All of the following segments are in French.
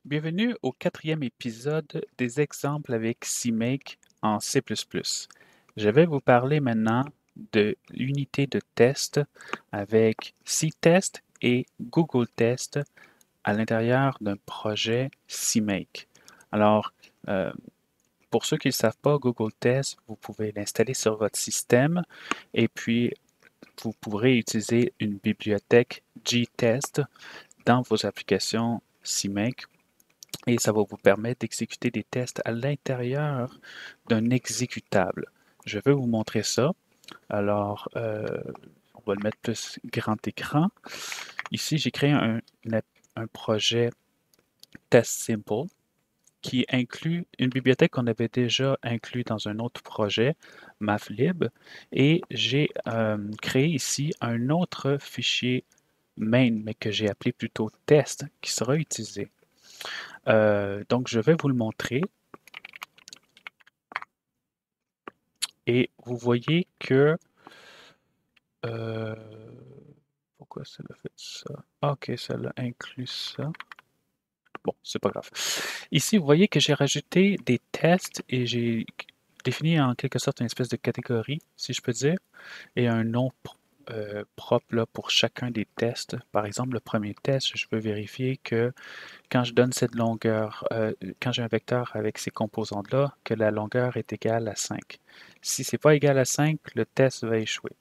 Bienvenue au quatrième épisode des exemples avec CMake en C++. Je vais vous parler maintenant de l'unité de test avec CTest et Google Test à l'intérieur d'un projet CMake. Alors, euh, pour ceux qui ne le savent pas, Google Test, vous pouvez l'installer sur votre système et puis vous pourrez utiliser une bibliothèque GTest dans vos applications CMake et ça va vous permettre d'exécuter des tests à l'intérieur d'un exécutable. Je vais vous montrer ça. Alors, on va le mettre plus grand écran. Ici, j'ai créé un projet Test Simple qui inclut une bibliothèque qu'on avait déjà inclus dans un autre projet, Mathlib, et j'ai créé ici un autre fichier main, mais que j'ai appelé plutôt test, qui sera utilisé. Donc, je vais vous le montrer. Et vous voyez que... euh, pourquoi ça l'a fait ça? Ah, ok, ça l'a inclus ça. Bon, c'est pas grave. Ici, vous voyez que j'ai rajouté des tests et j'ai défini en quelque sorte une espèce de catégorie, si je peux dire, et un nom propre là, pour chacun des tests. Par exemple, le premier test, je peux vérifier que quand je donne cette longueur, quand j'ai un vecteur avec ces composantes-là, que la longueur est égale à 5. Si c'est pas égal à 5, le test va échouer.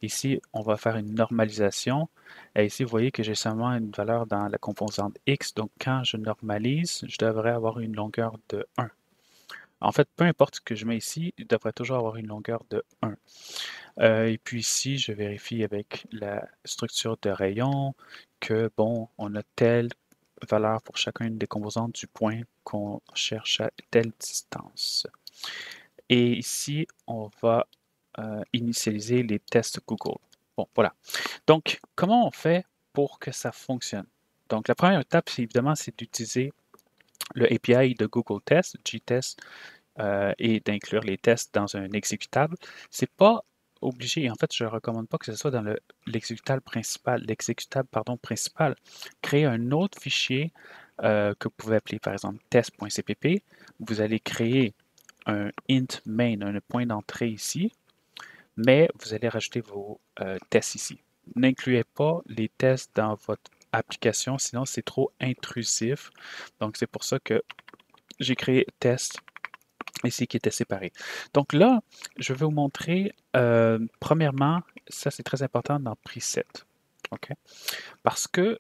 Ici, on va faire une normalisation. Et ici, vous voyez que j'ai seulement une valeur dans la composante x. Donc, quand je normalise, je devrais avoir une longueur de 1. En fait, peu importe ce que je mets ici, il devrait toujours avoir une longueur de 1. Et puis ici, je vérifie avec la structure de rayon que, bon, on a telle valeur pour chacune des composantes du point qu'on cherche à telle distance. Et ici, on va initialiser les tests Google. Bon, voilà. Donc, comment on fait pour que ça fonctionne? Donc, la première étape, c'est évidemment, c'est d'utiliser le API de Google Test, GTest, et d'inclure les tests dans un exécutable. C'est pas obligé, et en fait, je ne recommande pas que ce soit dans l'exécutable principal. L'exécutable, pardon, principal. Créer un autre fichier que vous pouvez appeler, par exemple, test.cpp. Vous allez créer un int main, un point d'entrée ici, mais vous allez rajouter vos tests ici. N'incluez pas les tests dans votre application, sinon c'est trop intrusif. Donc c'est pour ça que j'ai créé test ici qui était séparé. Donc là, je vais vous montrer, premièrement, ça c'est très important dans preset. OK? Parce que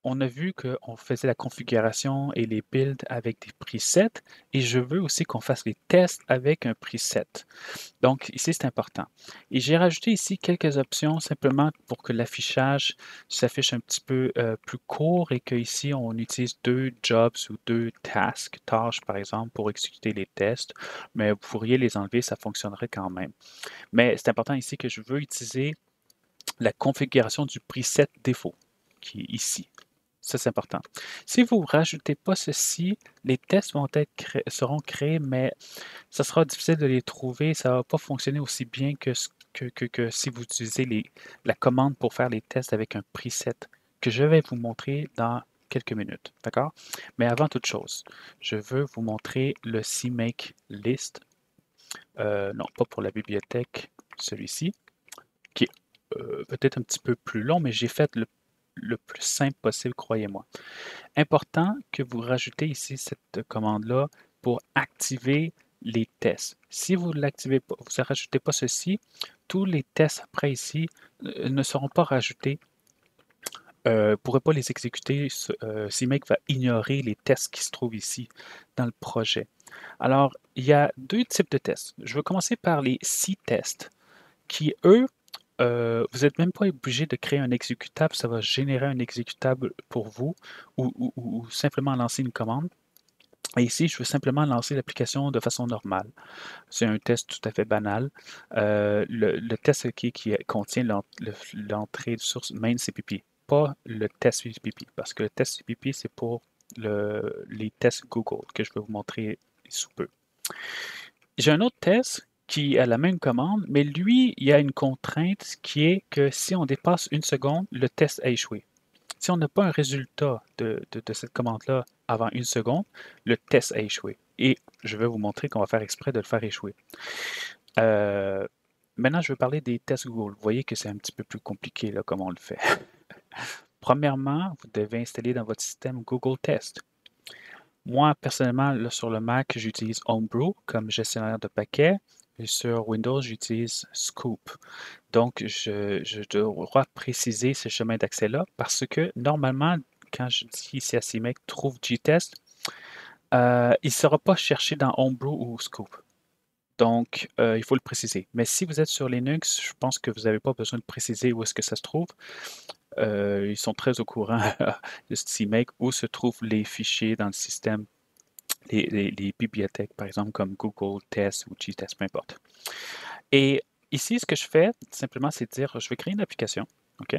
on a vu qu'on faisait la configuration et les builds avec des presets et je veux aussi qu'on fasse les tests avec un preset. Donc ici, c'est important. Et j'ai rajouté ici quelques options simplement pour que l'affichage s'affiche un petit peu plus court et qu'ici, on utilise deux jobs ou deux tasks, tâches par exemple, pour exécuter les tests. Mais vous pourriez les enlever, ça fonctionnerait quand même. Mais c'est important ici que je veux utiliser la configuration du preset défaut, qui est ici. Ça, c'est important. Si vous ne rajoutez pas ceci, les tests seront créés, mais ça sera difficile de les trouver. Ça ne va pas fonctionner aussi bien que si vous utilisez la commande pour faire les tests avec un preset que je vais vous montrer dans quelques minutes. D'accord? Mais avant toute chose, je veux vous montrer le CMake list. Non, pas pour la bibliothèque, celui-ci, qui est peut-être un petit peu plus long, mais j'ai fait le plus simple possible, croyez-moi. Important que vous rajoutez ici cette commande-là pour activer les tests. Si vous ne l'activez pas, vous ne rajoutez pas ceci, tous les tests après ici ne seront pas rajoutés. Ne pourrez pas les exécuter. CMake va ignorer les tests qui se trouvent ici dans le projet. Alors, il y a deux types de tests. Je vais commencer par les C-tests qui, eux, vous n'êtes même pas obligé de créer un exécutable, ça va générer un exécutable pour vous ou simplement lancer une commande. Et ici, je veux simplement lancer l'application de façon normale. C'est un test tout à fait banal. Le test qui contient l'entrée de source main CPP, pas le test CPP, parce que le test CPP, c'est pour les tests Google que je vais vous montrer sous peu. J'ai un autre test qui a la même commande, mais lui, il y a une contrainte qui est que si on dépasse une seconde, le test a échoué. Si on n'a pas un résultat de cette commande-là avant 1 seconde, le test a échoué. Et je vais vous montrer qu'on va faire exprès de le faire échouer. Euh, Maintenant, je vais parler des tests Google. Vous voyez que c'est un petit peu plus compliqué là, comment on le fait. Premièrement, vous devez installer dans votre système Google Test. Moi, personnellement, là, sur le Mac, j'utilise Homebrew comme gestionnaire de paquets. Et sur Windows, j'utilise Scoop. Donc, je dois préciser ce chemin d'accès-là parce que normalement, quand je dis ici à CMake, trouve Gtest, il ne sera pas cherché dans Homebrew ou Scoop. Donc, il faut le préciser. Mais si vous êtes sur Linux, je pense que vous n'avez pas besoin de préciser où est-ce que ça se trouve. Ils sont très au courant de CMake où se trouvent les fichiers dans le système, les bibliothèques, par exemple, comme Google Test ou Gtest, peu importe. Et ici, ce que je fais, simplement, c'est de dire, je vais créer une application, OK?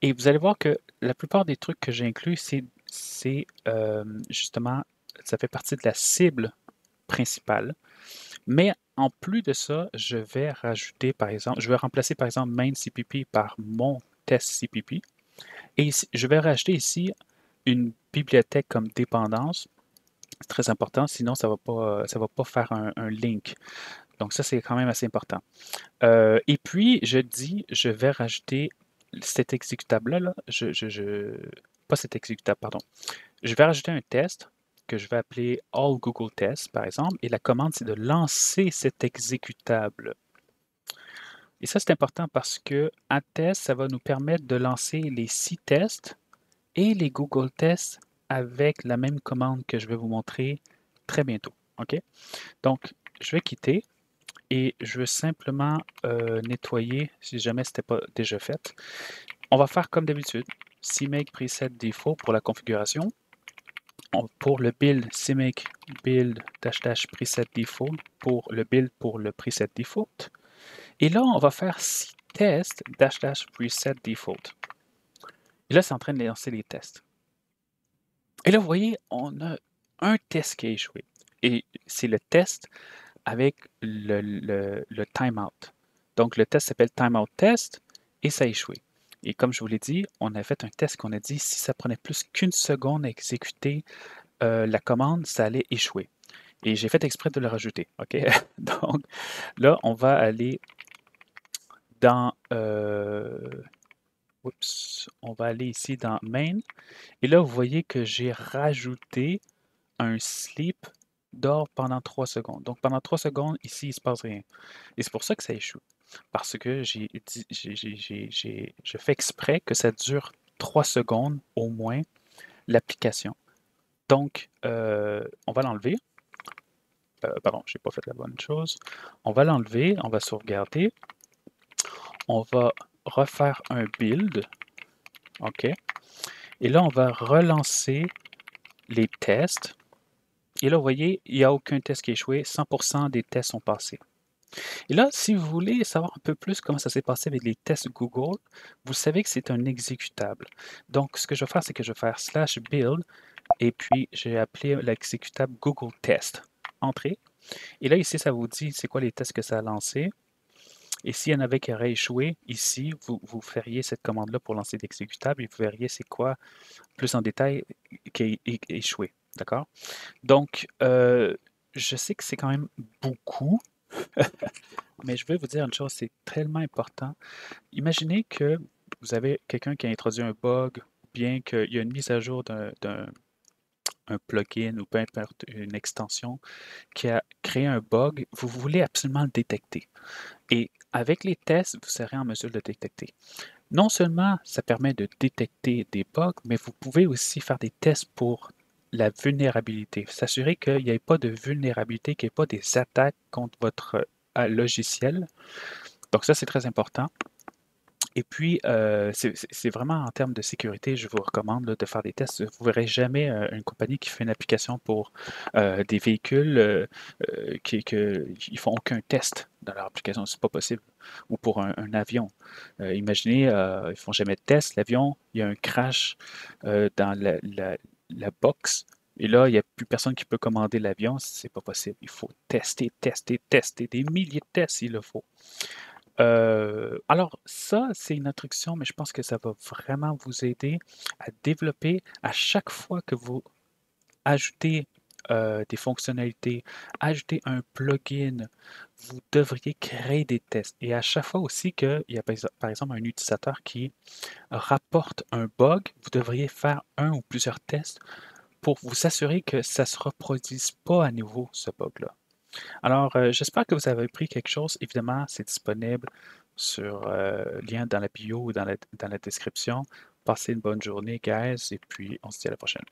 Et vous allez voir que la plupart des trucs que j'ai inclus, c'est justement, ça fait partie de la cible principale. Mais en plus de ça, je vais rajouter, par exemple, je vais remplacer, par exemple, main CPP par mon test CPP. Et ici, je vais rajouter ici une bibliothèque comme dépendance. C'est très important, sinon ça va pas faire un link. Donc ça, c'est quand même assez important. Et puis, je dis, je vais rajouter cet exécutable-là, là, pas cet exécutable, pardon. Je vais rajouter un test que je vais appeler All Google Test, par exemple, et la commande, c'est de lancer cet exécutable. Et ça, c'est important parce que un test, ça va nous permettre de lancer les 6 tests et les Google Tests avec la même commande que je vais vous montrer très bientôt. OK? Donc, je vais quitter et je veux simplement nettoyer si jamais ce n'était pas déjà fait. On va faire comme d'habitude. CMake preset default pour la configuration. Pour le build, CMake build -- preset default pour le build pour le preset default. Et là, on va faire 6 tests -- preset default. Et là, c'est en train de lancer les tests. Et là, vous voyez, on a un test qui a échoué. Et c'est le test avec le timeout. Donc, le test s'appelle timeout test et ça a échoué. Et comme je vous l'ai dit, on a fait un test qu'on a dit si ça prenait plus qu'une seconde à exécuter la commande, ça allait échouer. Et j'ai fait exprès de le rajouter. OK? Donc, là, on va aller dans. On va aller ici dans main. Et là, vous voyez que j'ai rajouté un sleep dort pendant 3 secondes. Donc, pendant 3 secondes, ici, il ne se passe rien. Et c'est pour ça que ça échoue. Parce que je fais exprès que ça dure 3 secondes au moins, l'application. Donc, on va l'enlever. Pardon, je n'ai pas fait la bonne chose. On va l'enlever, on va sauvegarder. On va refaire un build. OK. Et là, on va relancer les tests. Et là, vous voyez, il n'y a aucun test qui a échoué. 100% des tests sont passés. Et là, si vous voulez savoir un peu plus comment ça s'est passé avec les tests Google, vous savez que c'est un exécutable. Donc, ce que je vais faire, c'est que je vais faire /build et puis j'ai appelé l'exécutable Google Test. Entrée. Et là, ici, ça vous dit c'est quoi les tests que ça a lancé. Et s'il y en avait qui auraient échoué, ici, vous feriez cette commande-là pour lancer l'exécutable et vous verriez c'est quoi plus en détail qui a échoué. D'accord? Donc, je sais que c'est quand même beaucoup, mais je vais vous dire une chose, c'est tellement important. Imaginez que vous avez quelqu'un qui a introduit un bug, ou bien qu'il y a une mise à jour d'un plugin ou peu importe une extension qui a créé un bug, vous voulez absolument le détecter. Et avec les tests, vous serez en mesure de le détecter. Non seulement ça permet de détecter des bugs, mais vous pouvez aussi faire des tests pour la vulnérabilité. S'assurer qu'il n'y ait pas de vulnérabilité, qu'il n'y ait pas des attaques contre votre logiciel. Donc ça, c'est très important. Et puis, c'est vraiment en termes de sécurité, je vous recommande là, de faire des tests. Vous ne verrez jamais une compagnie qui fait une application pour des véhicules qui ne font aucun test dans leur application. C'est pas possible. Ou pour un avion. Imaginez, ils ne font jamais de test. L'avion, il y a un crash dans la box. Et là, il n'y a plus personne qui peut commander l'avion. C'est pas possible. Il faut tester, tester, tester. Des milliers de tests s'il le faut. Alors ça, c'est une introduction, mais je pense que ça va vraiment vous aider à développer à chaque fois que vous ajouter des fonctionnalités, ajouter un plugin, vous devriez créer des tests. Et à chaque fois aussi qu'il y a par exemple un utilisateur qui rapporte un bug, vous devriez faire un ou plusieurs tests pour vous assurer que ça ne se reproduise pas à nouveau, ce bug-là. Alors, j'espère que vous avez appris quelque chose. Évidemment, c'est disponible sur lien dans la bio ou dans la description. Passez une bonne journée, guys, et puis on se dit à la prochaine.